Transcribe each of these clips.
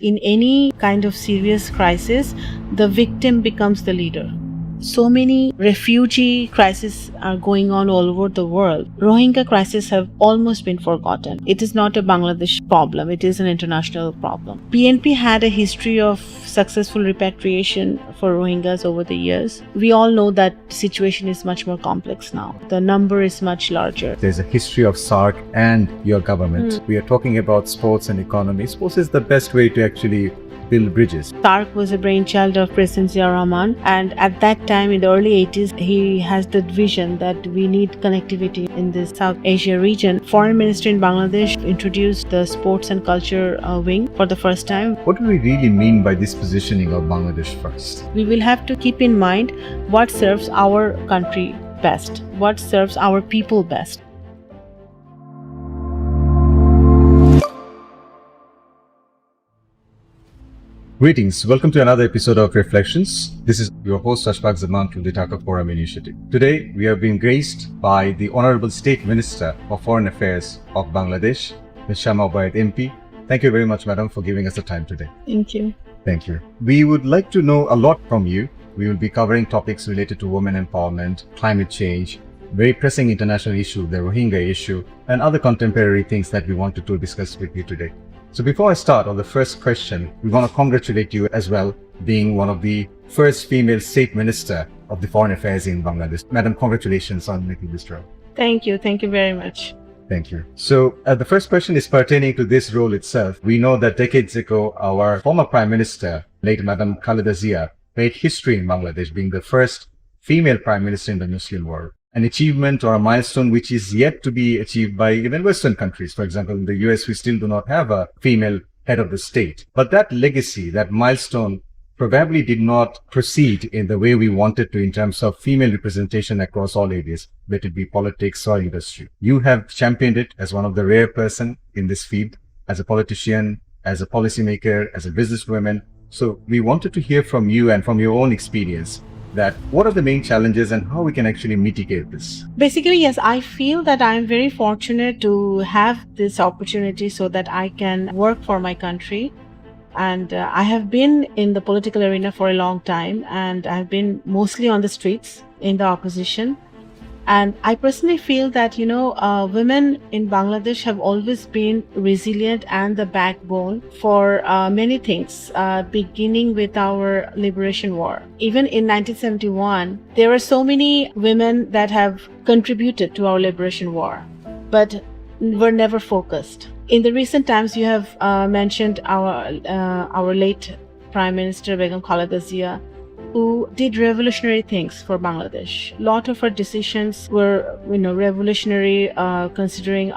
In any kind of serious crisis, the victim becomes the leader. So many refugee crises are going on all over the world. Rohingya crises have almost been forgotten. It is not a Bangladesh problem, it is an international problem. BNP had a history of successful repatriation for Rohingyas over the years. We all know that situation is much more complex now. The number is much larger. There's a history of SARC and your government. We are talking about sports and economy. Sports is the best way to actually build bridges. SARC was a brainchild of President Zia Rahman, and at that time in the early 80s, he has the vision that we need connectivity in the South Asia region. Foreign Minister in Bangladesh introduced the sports and culture wing for the first time. What do we really mean by this positioning of Bangladesh first? We will have to keep in mind what serves our country best, what serves our people best. Greetings, welcome to another episode of Reflections. This is your host Ashfaq Zaman from the Dhaka Forum Initiative. Today, we have been graced by the Honorable State Minister of Foreign Affairs of Bangladesh, Ms. Shama Obaed MP. Thank you very much, Madam, for giving us the time today. Thank you. Thank you. We would like to know a lot from you. We will be covering topics related to women empowerment, climate change, very pressing international issue, the Rohingya issue, and other contemporary things that we wanted to discuss with you today. So before I start on the first question, we want to congratulate you as well, being one of the first female State Minister of the Foreign Affairs in Bangladesh. Madam, congratulations on making this role. Thank you. Thank you very much. Thank you. So the first question is pertaining to this role itself. We know that decades ago, our former Prime Minister, late Madam Khaleda Zia, made history in Bangladesh, being the first female Prime Minister in the Muslim world. An achievement or a milestone which is yet to be achieved by even Western countries. For example, in the US, we still do not have a female head of the state. But that legacy, that milestone, probably did not proceed in the way we wanted to in terms of female representation across all areas, whether it be politics or industry. You have championed it as one of the rare person in this field, as a politician, as a policymaker, as a businesswoman. So we wanted to hear from you and from your own experience that what are the main challenges and how we can actually mitigate this? Basically, yes, I feel that I'm very fortunate to have this opportunity so that I can work for my country. And I have been in the political arena for a long time, and I've been mostly on the streets in the opposition. And I personally feel that, women in Bangladesh have always been resilient and the backbone for many things, beginning with our liberation war. Even in 1971, there were so many women that have contributed to our liberation war, but were never focused. In the recent times, you have mentioned our late Prime Minister Begum Khaleda Zia, who did revolutionary things for Bangladesh. A lot of her decisions were, revolutionary, considering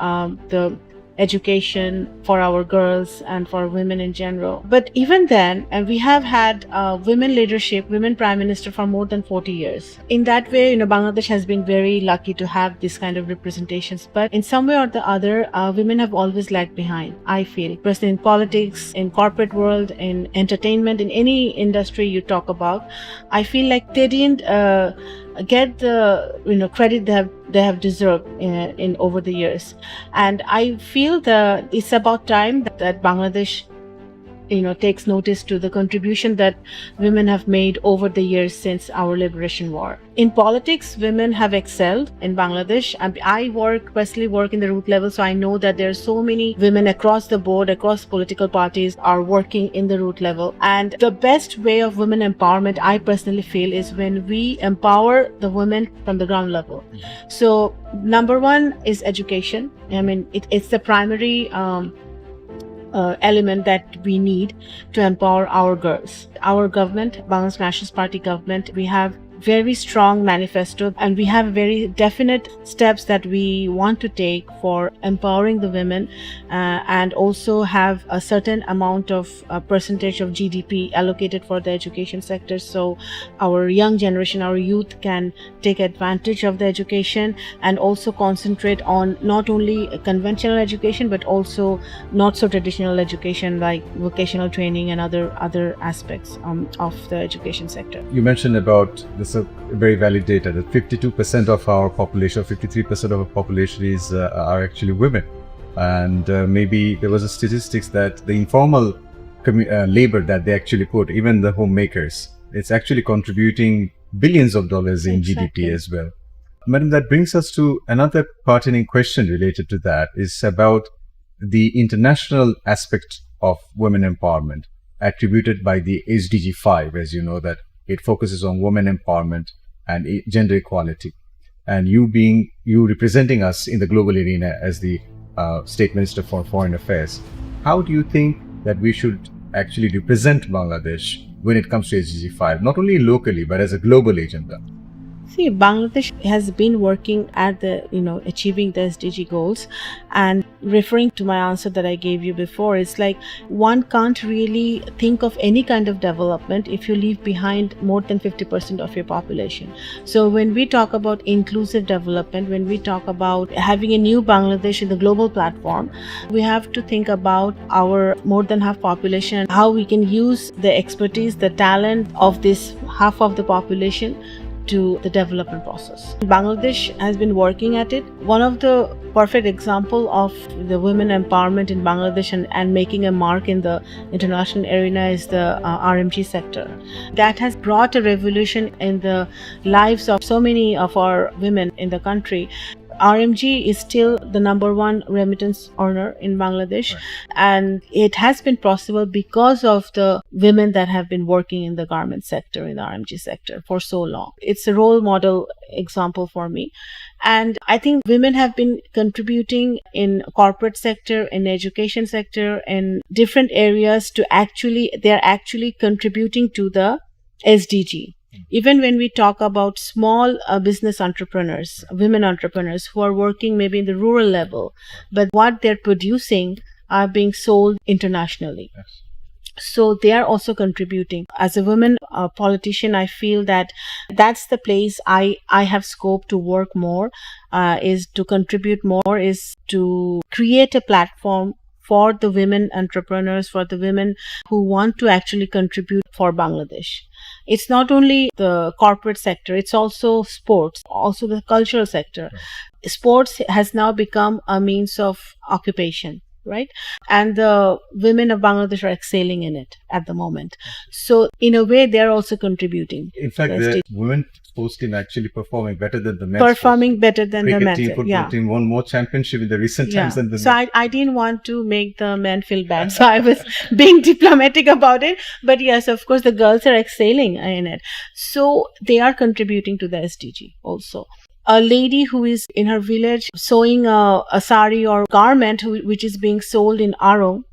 the education for our girls and for women in general. But even then, and we have had women leadership, women prime minister for more than 40 years. In that way, Bangladesh has been very lucky to have this kind of representations. But in some way or the other, women have always lagged behind, I feel. Personally, in politics, in corporate world, in entertainment, in any industry you talk about, I feel like they didn't get the credit they have deserved in over the years. And I feel that it's about time that Bangladesh takes notice to the contribution that women have made over the years since our liberation war. In politics, women have excelled in Bangladesh. I personally work in the root level, so I know that there are so many women across the board, across political parties are working in the root level. And the best way of women empowerment, I personally feel, is when we empower the women from the ground level. So number one is education. I mean, it's the primary element that we need to empower our girls. Our government, Bangladesh Nationalist Party government, we have very strong manifesto, and we have very definite steps that we want to take for empowering the women, and also have a certain amount of percentage of GDP allocated for the education sector, so our young generation, our youth can take advantage of the education and also concentrate on not only conventional education but also not so traditional education like vocational training and other aspects of the education sector. You mentioned about this very valid data that 52% of our population, or 53% of our population are actually women. And maybe there was a statistics that the informal labor that they actually put, even the homemakers, it's actually contributing billions of dollars in Exactly. GDP as well. Madam, that brings us to another pertinent question related to that, is about the international aspect of women empowerment attributed by the SDG 5, as you know, that it focuses on women empowerment and gender equality. And you representing us in the global arena as the State Minister for Foreign Affairs, how do you think that we should actually represent Bangladesh when it comes to SDG 5, not only locally, but as a global agenda? See, Bangladesh has been working at achieving the SDG goals, and referring to my answer that I gave you before, it's like one can't really think of any kind of development if you leave behind more than 50% of your population. So when we talk about inclusive development, when we talk about having a new Bangladesh in the global platform, we have to think about our more than half population, how we can use the expertise, the talent of this half of the population to the development process. Bangladesh has been working at it. One of the perfect example of the women empowerment in Bangladesh and making a mark in the international arena is the RMG sector. That has brought a revolution in the lives of so many of our women in the country. RMG is still the number one remittance earner in Bangladesh, right. And it has been possible because of the women that have been working in the garment sector, in the RMG sector for so long. It's a role model example for me. And I think women have been contributing in corporate sector, in education sector, in different areas they're actually contributing to the SDG. Even when we talk about small business entrepreneurs, women entrepreneurs who are working maybe in the rural level, but what they're producing are being sold internationally. Yes. So they are also contributing. As a woman politician, I feel that that's the place I have scope to work more, is to contribute more, is to create a platform for the women entrepreneurs, for the women who want to actually contribute for Bangladesh. It's not only the corporate sector, it's also sports, also the cultural sector. Right. Sports has now become a means of occupation, right? And the women of Bangladesh are excelling in it at the moment. So in a way, they're also contributing. In fact, the women sports team actually performing better than the men's. Performing better than the men's. Cricket team, football team won more championship in the recent times than the men. So I didn't want to make the men feel bad. So I was being diplomatic about it. But yes, of course, the girls are excelling in it. So they are contributing to the SDG also. A lady who is in her village sewing a sari or garment which is being sold in Arong,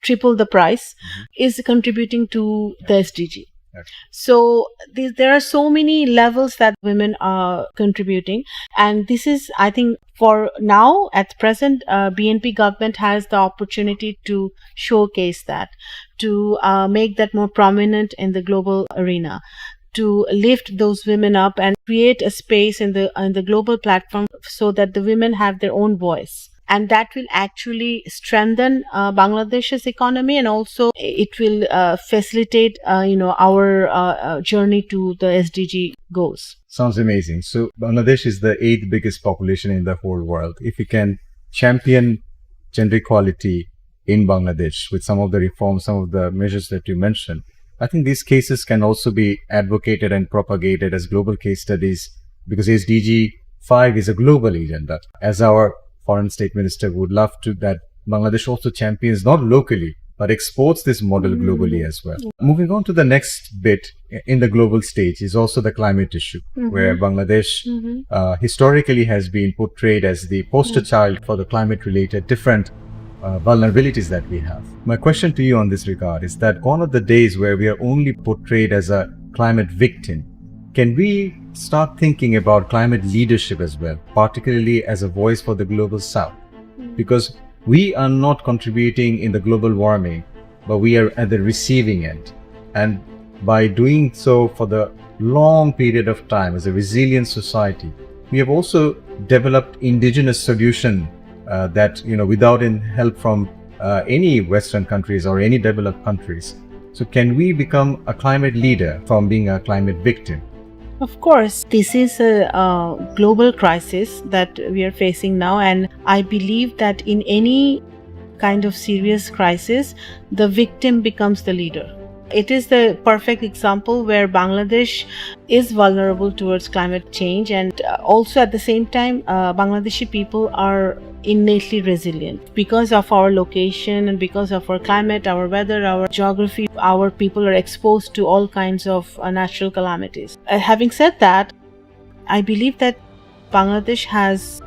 triple the price, is contributing to the SDG. Okay. So there are so many levels that women are contributing, and this is, I think, for now at present, BNP government has the opportunity to showcase that, to make that more prominent in the global arena, to lift those women up and create a space in the global platform so that the women have their own voice. And that will actually strengthen Bangladesh's economy, and also it will facilitate, our journey to the SDG goals. Sounds amazing. So Bangladesh is the 8th biggest population in the whole world. If we can champion gender equality in Bangladesh with some of the reforms, some of the measures that you mentioned, I think these cases can also be advocated and propagated as global case studies, because SDG 5 is a global agenda. As our Foreign State Minister would love to that Bangladesh also champions not locally but exports this model globally as well. Moving on to the next bit in the global stage is also the climate issue, where Bangladesh historically has been portrayed as the poster child for the climate related different vulnerabilities that we have. My question to you on this regard is that gone are the days where we are only portrayed as a climate victim. Can we start thinking about climate leadership as well, particularly as a voice for the global south? Because we are not contributing in the global warming, but we are at the receiving end. And by doing so for the long period of time as a resilient society, we have also developed indigenous solution that, without help from any Western countries or any developed countries. So can we become a climate leader from being a climate victim? Of course, this is a global crisis that we are facing now, and I believe that in any kind of serious crisis, the victim becomes the leader. It is the perfect example where Bangladesh is vulnerable towards climate change, and also at the same time, Bangladeshi people are innately resilient because of our location and because of our climate, our weather, our geography. Our people are exposed to all kinds of natural calamities. Having said that, I believe that Bangladesh has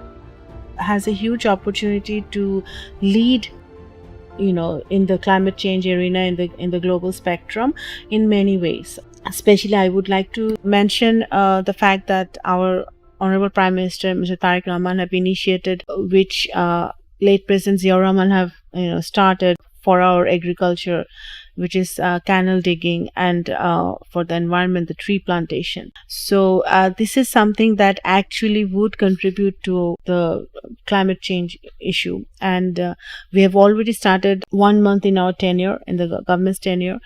a huge opportunity to lead, in the climate change arena, in the global spectrum, in many ways. Especially, I would like to mention the fact that our Honorable Prime Minister, Mr. Tariq Rahman, have initiated, which late President Ziaur Rahman have started for our agriculture, which is canal digging, and for the environment, the tree plantation. So this is something that actually would contribute to the climate change issue. And we have already started 1 month in our tenure, in the government's tenure.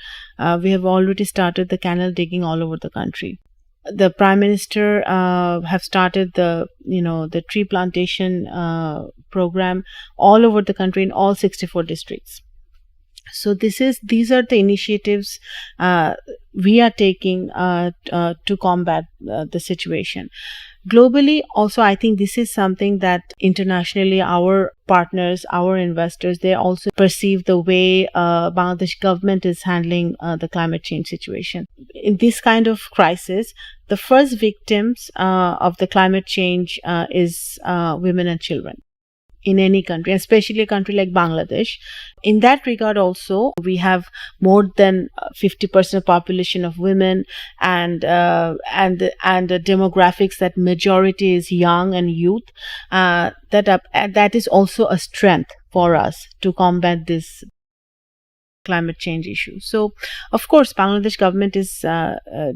We have already started the canal digging all over the country. The Prime Minister have started the tree plantation program all over the country in all 64 districts. So these are the initiatives we are taking to combat the situation. Globally, also, I think this is something that internationally our partners, our investors, they also perceive the way Bangladesh government is handling the climate change situation. In this kind of crisis, the first victims of the climate change is women and children in any country, especially a country like Bangladesh. In that regard also, we have more than 50% of population of women, and the demographics that majority is young and youth. That is also a strength for us to combat this climate change issue. So, of course, Bangladesh government is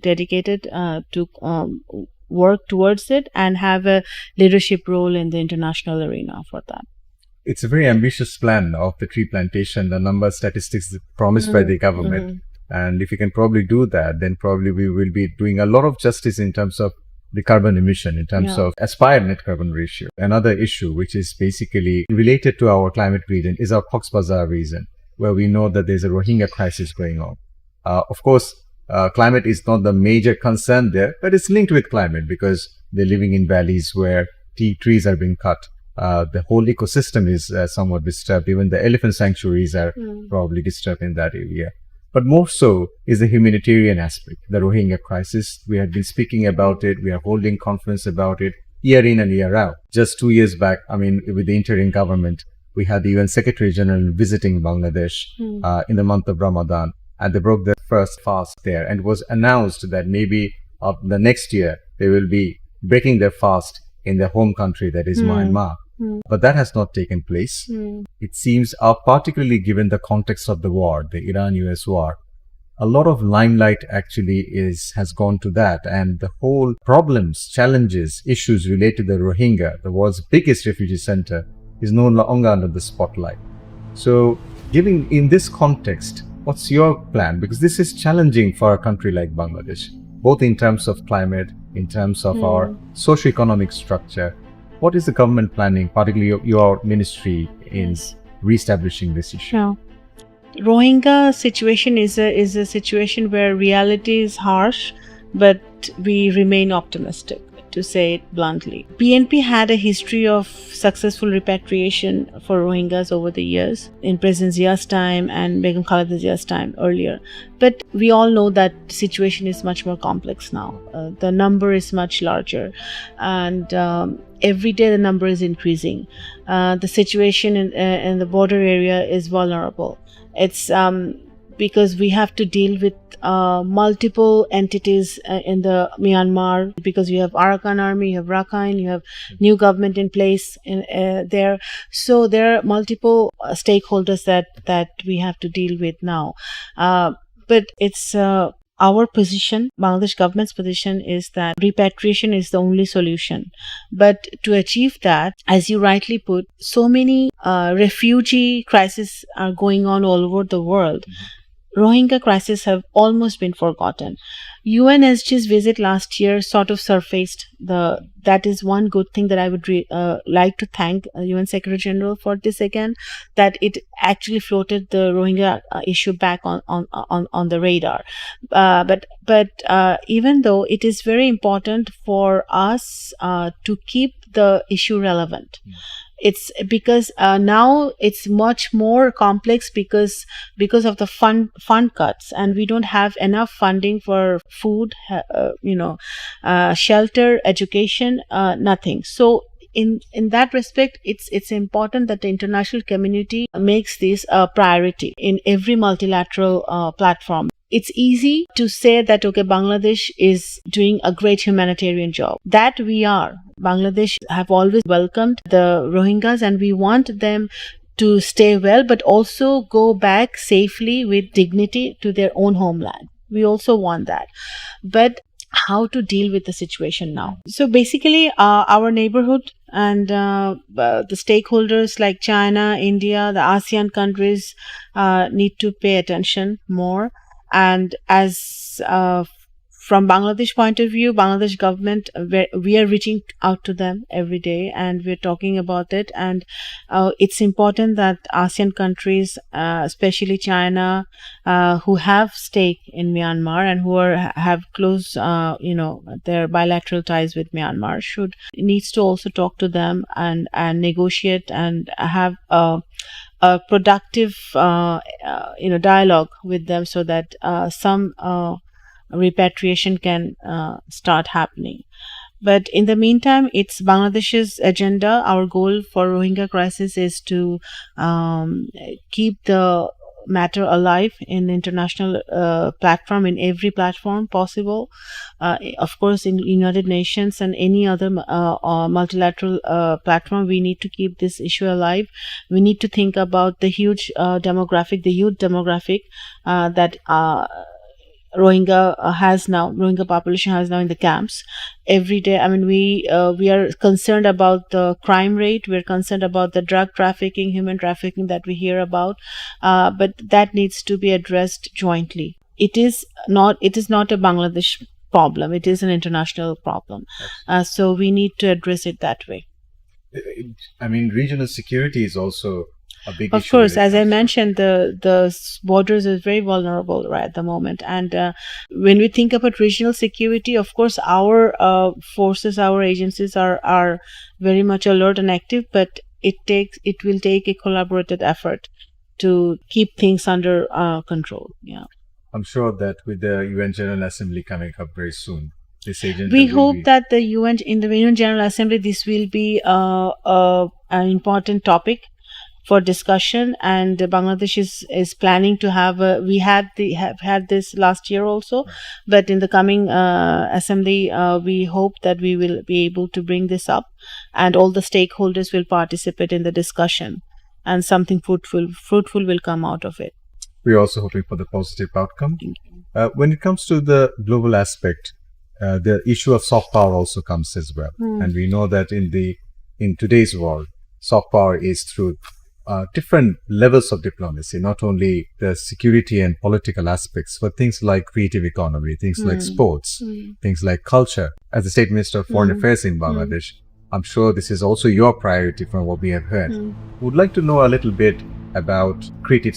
dedicated to work towards it and have a leadership role in the international arena for that. It's a very ambitious plan of the tree plantation, the number of statistics promised by the government. And if you can probably do that, then probably we will be doing a lot of justice in terms of the carbon emission, in terms of aspired net carbon ratio. Another issue which is basically related to our climate region is our Cox's Bazar region, where we know that there's a Rohingya crisis going on. Of course, climate is not the major concern there, but it's linked with climate because they're living in valleys where trees are being cut. The whole ecosystem is somewhat disturbed. Even the elephant sanctuaries are probably disturbed in that area. But more so is the humanitarian aspect, the Rohingya crisis. We have been speaking about it. We are holding conference about it year in and year out. Just 2 years back, with the interim government, we had the UN Secretary General visiting Bangladesh in the month of Ramadan. And they broke their first fast there, and it was announced that maybe of the next year they will be breaking their fast in their home country, that is Myanmar. But that has not taken place. It seems, particularly given the context of the war, the Iran-US war, a lot of limelight actually has gone to that, and the whole problems, challenges, issues related to the Rohingya, the world's biggest refugee center, is no longer under the spotlight. So, given in this context, what's your plan? Because this is challenging for a country like Bangladesh, both in terms of climate, in terms of our socio-economic structure. What is the government planning, particularly your ministry, in re-establishing this issue? Yeah. Rohingya situation is a situation where reality is harsh, but we remain optimistic, to say it bluntly. BNP had a history of successful repatriation for Rohingyas over the years, in President Zia's time and Begum Khaleda Zia's time earlier. But we all know that the situation is much more complex now. The number is much larger, and every day the number is increasing. The situation in the border area is vulnerable. It's because we have to deal with multiple entities in the Myanmar, because you have Arakan army, you have Rakhine, you have new government in place there. So there are multiple stakeholders that we have to deal with now. But it's our position, Bangladesh government's position, is that repatriation is the only solution. But to achieve that, as you rightly put, so many refugee crises are going on all over the world. Rohingya crisis have almost been forgotten. UNSG's visit last year sort of surfaced that is one good thing that I would like to thank UN Secretary General for this again, that it actually floated the Rohingya issue back on the radar. But even though it is very important for us to keep the issue relevant, it's because now it's much more complex because of the fund cuts, and we don't have enough funding for food, shelter, education, nothing. So in that respect, it's important that the international community makes this a priority in every multilateral platform. It's easy to say that, okay, Bangladesh is doing a great humanitarian job. That we are. Bangladesh have always welcomed the Rohingyas, and we want them to stay well, but also go back safely with dignity to their own homeland. We also want that. But how to deal with the situation now? So basically, our neighborhood and the stakeholders like China, India, the ASEAN countries need to pay attention more. And as from Bangladesh point of view, Bangladesh government, we are reaching out to them every day, and we're talking about it. And it's important that ASEAN countries, especially China, who have stake in Myanmar and who have close, their bilateral ties with Myanmar, needs to also talk to them and negotiate and have a productive, dialogue with them, so that some repatriation can start happening. But in the meantime, it's Bangladesh's agenda. Our goal for Rohingya crisis is to keep the matter alive in international platform, in every platform possible. Of course, in United Nations and any other multilateral platform, we need to keep this issue alive. We need to think about the huge demographic, the youth demographic that Rohingya population has now in the camps. Every day, I mean, we are concerned about the crime rate. We're concerned about the drug trafficking, human trafficking that we hear about, but that needs to be addressed jointly. It is not a Bangladesh problem. It is an international problem. So we need to address it that way. I mean, regional security is also a big issue. Of course, as I mentioned, the borders is very vulnerable right at the moment. And when we think about regional security, of course, our forces, our agencies are very much alert and active, but it will take a collaborative effort to keep things under control. Yeah. I'm sure that with the UN General Assembly coming up very soon, this agenda we hope that in the UN General Assembly, this will be an important topic for discussion, and Bangladesh is planning to have we have had this last year also, but in the coming assembly, we hope that we will be able to bring this up, and all the stakeholders will participate in the discussion, and something fruitful will come out of it. We're also hoping for the positive outcome. When it comes to the global aspect, the issue of soft power also comes as well, and we know that in today's world, soft power is through different levels of diplomacy, not only the security and political aspects, but things like creative economy, things like sports, things like culture. As the State Minister of Foreign Affairs in Bangladesh, I'm sure this is also your priority from what we have heard. Would like to know a little bit about creative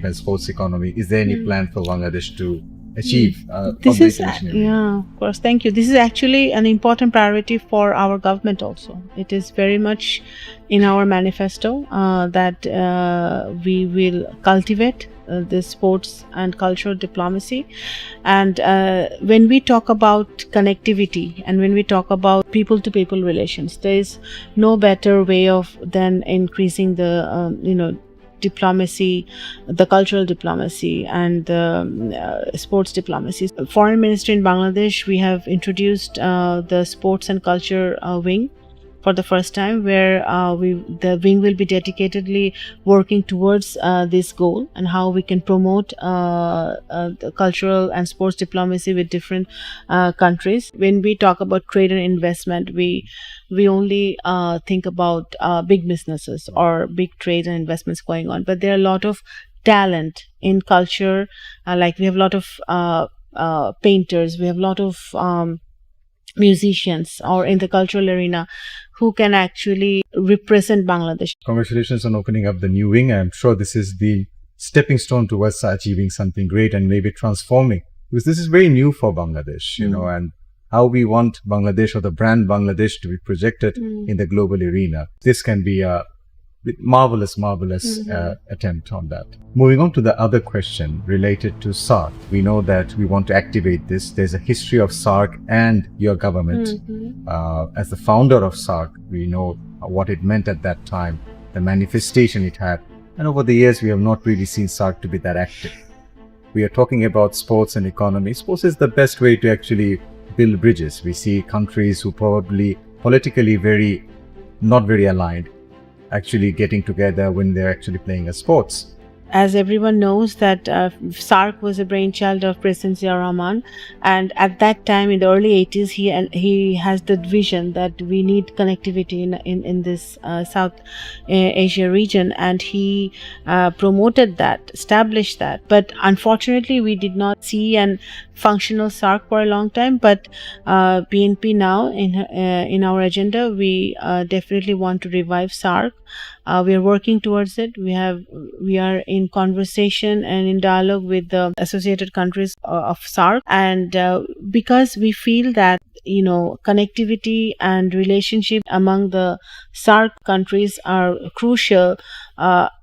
and sports economy. Is there any plan for Bangladesh to achieve this is of course, thank you. This is actually an important priority for our government also. It is very much in our manifesto that we will cultivate the sports and cultural diplomacy. And when we talk about connectivity and when we talk about people to people relations, there is no better way than increasing the diplomacy, the cultural diplomacy, and sports diplomacy. Foreign Ministry in Bangladesh, we have introduced the sports and culture wing for the first time, where the wing will be dedicatedly working towards this goal and how we can promote the cultural and sports diplomacy with different countries. When we talk about trade and investment, we only think about big businesses or big trade and investments going on, but there are a lot of talent in culture. Like we have a lot of painters, we have a lot of musicians, or in the cultural arena, who can actually represent Bangladesh. Congratulations on opening up the new wing. I'm sure this is the stepping stone towards achieving something great and maybe transforming, because this is very new for Bangladesh, and how we want Bangladesh, or the brand Bangladesh, to be projected in the global arena. This can be a marvelous attempt on that. Moving on to the other question related to SARC. We know that we want to activate this. There's a history of SARC and your government. As the founder of SARC, we know what it meant at that time, the manifestation it had. And over the years, we have not really seen SARC to be that active. We are talking about sports and economy. Sports is the best way to actually build bridges. We see countries who probably politically not very aligned actually getting together when they're actually playing a sports. As everyone knows, that SARC was a brainchild of President Zia Rahman, and at that time in the early 80s, he has the vision that we need connectivity in this South Asia region, and he promoted that, established that. But unfortunately, we did not see an functional SARC for a long time. But BNP now in our agenda, we definitely want to revive SARC. We are working towards it. We are in conversation and in dialogue with the associated countries of SARC, and because we feel that connectivity and relationship among the SARC countries are crucial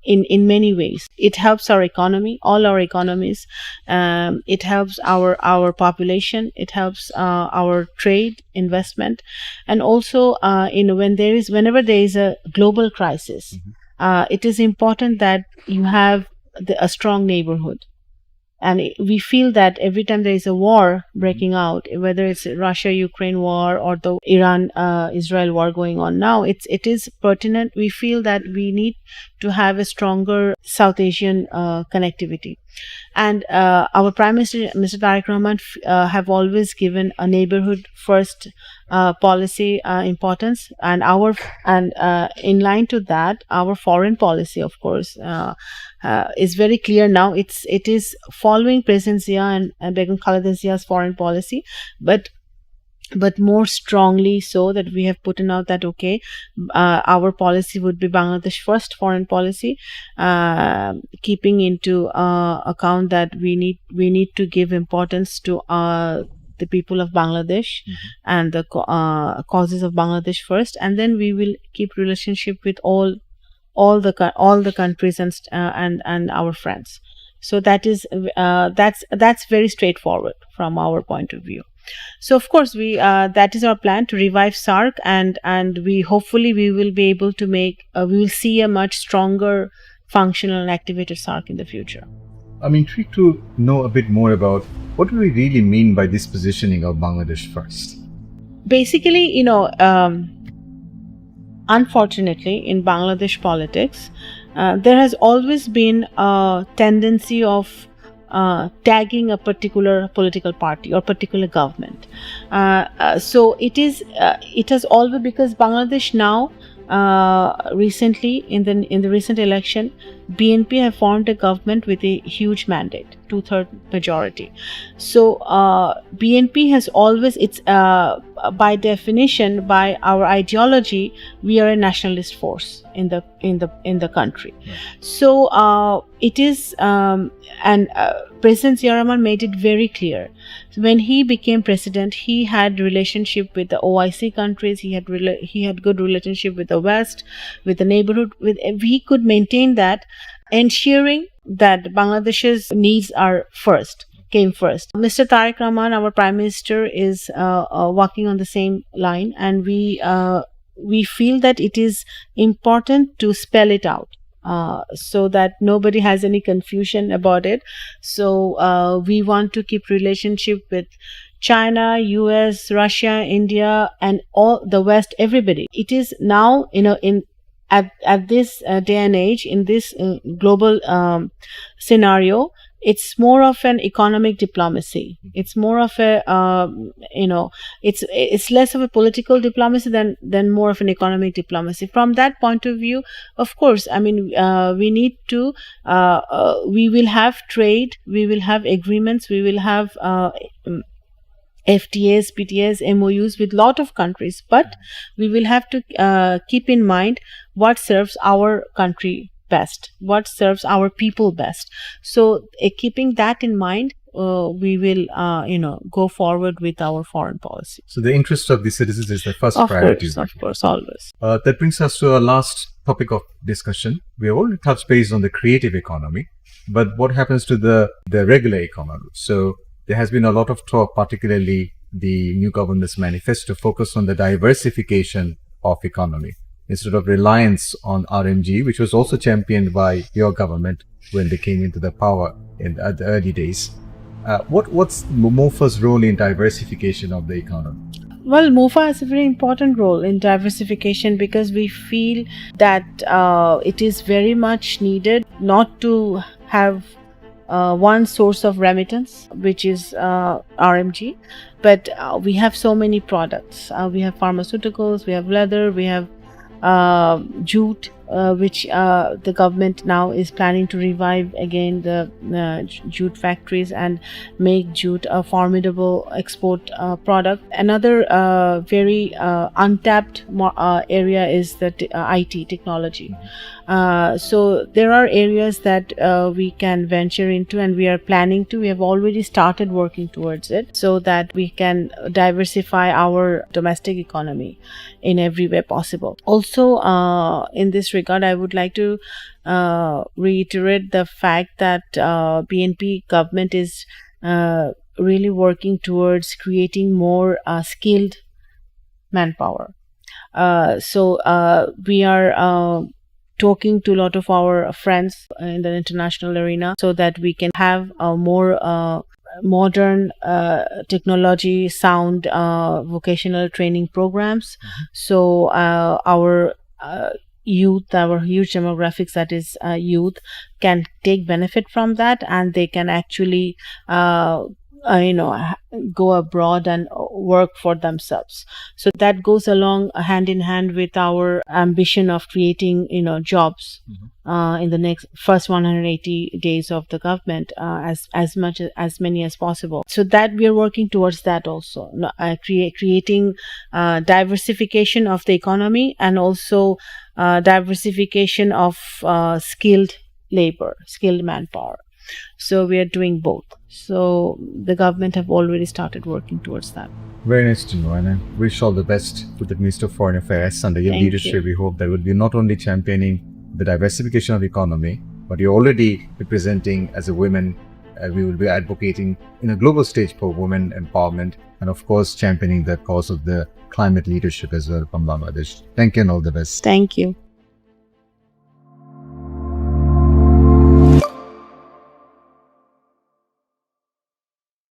in many ways. It helps our economy, all our economies. It helps our population. It helps our trade, investment, and also whenever there is a global crisis, it is important that you have a strong neighborhood. And we feel that every time there is a war breaking out, whether it's Russia-Ukraine war or the Iran-Israel war going on now, it is pertinent. We feel that we need to have a stronger South Asian connectivity. And our Prime Minister, Mr. Tariq Rahman, have always given a neighborhood first policy importance, and in line to that, our foreign policy, of course, is very clear now. It is following President Zia and Begum Khaleda Zia's foreign policy, but more strongly so, that we have put out that our policy would be Bangladesh first foreign policy, keeping into account that we need to give importance to the people of Bangladesh and the causes of Bangladesh first, and then we will keep relationship with all the countries and our friends. So that's very straightforward from our point of view. So of course that is our plan, to revive SARC, and we hopefully we will be able to we will see a much stronger, functional and activated SARC in the future. I'm intrigued to know a bit more about what do we really mean by this positioning of Bangladesh first. Basically, unfortunately, in Bangladesh politics, there has always been a tendency of tagging a particular political party or particular government. So it has always, because Bangladesh now recently in the recent election, BNP have formed a government with a huge mandate, 2/3 majority. So BNP has always, it's by definition, by our ideology, we are a nationalist force in the country. Yeah. So it is, and President Zia Rahman made it very clear. So when he became president, he had relationship with the OIC countries. He had good relationship with the West, with the neighborhood. He could maintain that, ensuring that Bangladesh's needs came first. Mr. Tariq Rahman, our Prime Minister, is walking on the same line, and we feel that it is important to spell it out, so that nobody has any confusion about it. So we want to keep relationship with China, US, Russia, India, and all the West, everybody. It is now, at this day and age, in this global scenario, it's more of an economic diplomacy. It's more of a it's less of a political diplomacy than more of an economic diplomacy. From that point of view, of course, I mean, we need to we will have trade, we will have agreements, we will have FTAs, PTAs, MOUs with lot of countries, but we will have to keep in mind what serves our country best, what serves our people best. So keeping that in mind, we will go forward with our foreign policy. So the interest of the citizens is the first Of priority. Of course, always. That brings us to our last topic of discussion. We have already touched base on the creative economy, but what happens to the regular economy? So there has been a lot of talk, particularly the new government's manifesto, focused on the diversification of economy instead of reliance on RMG, which was also championed by your government when they came into the power at the early days. What's MOFA's role in diversification of the economy? Well, MOFA has a very important role in diversification because we feel that it is very much needed not to have one source of remittance, which is RMG, but we have so many products. We have pharmaceuticals, we have leather, we have jute, which the government now is planning to revive again the jute factories and make jute a formidable export product. Another very untapped area is the IT technology. So there are areas that we can venture into, and we are planning to. We have already started working towards it so that we can diversify our domestic economy in every way possible. Also, in this regard, I would like to reiterate the fact that BNP government is really working towards creating more skilled manpower. So we are talking to a lot of our friends in the international arena so that we can have a more modern technology sound vocational training programs. So our youth, our huge demographics, that is youth, can take benefit from that, and they can actually go abroad and work for themselves. So that goes along hand in hand with our ambition of creating jobs in the next first 180 days of the government, as many as possible. So that we are working towards that also, creating diversification of the economy and also diversification of skilled labor, skilled manpower. So we are doing both. So the government have already started working towards that. Very nice to know, and I wish all the best to the Minister of Foreign Affairs. Under your leadership, we hope that will be not only championing the diversification of the economy, but you're already representing as a woman. We will be advocating in a global stage for women empowerment, and of course championing the cause of the climate leadership as well from Bangladesh. Thank you and all the best. Thank you.